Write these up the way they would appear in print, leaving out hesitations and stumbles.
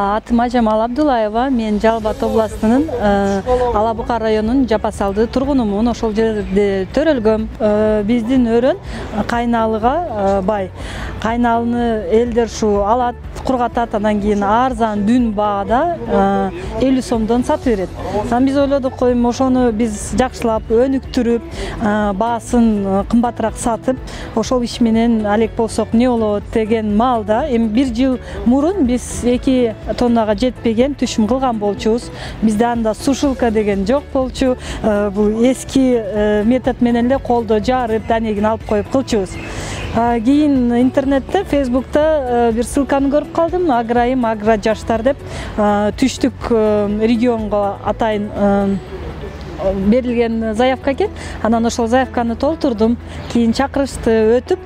Атым Ажамал Абдулаева, мен Жалал-Абад областынын Ала Бука районунун Жапасалды тургунумун. Ошол жерде төрөлгөм. Биздин өрөн кайналыга бай. Кайналыны элдер ушу алат, кургатат, анан кийин арзан дүн баада 50 сомдон сатып берет. Анан биз ойлодук, койм ошону биз жакшылап өнүктүрүп, баасын кымбатыраак сатып, ошол иш менен алек болсок не болот деген маалда эми 1 жыл мурун биз 2 тоннага жетпеген түшүм кылган болчубуз. Бизде анда сушилка деген жок болчу. Бул эски метод менен эле колдо жарып, данегин алып коюп кылчубуз. Кийин интернетте, Фейсбукта бир ссылканы көрүп калдым. Аграйым, агро жаштар деп түштүк регионго атайын берилген заявка экен. Анан ошол заявканы толтурдум. Кийин чакырышты өтүп,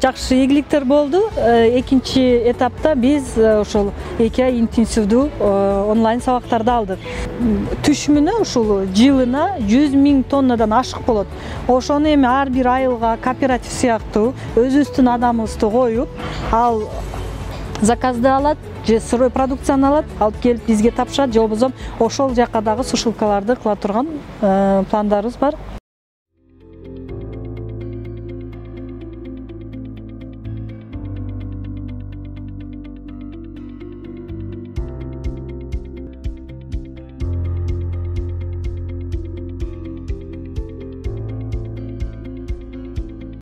жакшы ийгиликтер болду. Экинчи этапта биз ошол 2 ай интенсивдүү онлайн сабактарды алдык. Түшүмүнө ушул жылына 100 000 тоннадан ашык болот. Ошону эми ар бир айылга кооператив сыяктуу өзүбүздүн адамыбызды коюп, ал заказды алат же сырой продукцияны алат, алып келип бизге тапшырат, же болбосо ошол жака дагы сушилкаларды кыла турган пландарыбыз бар.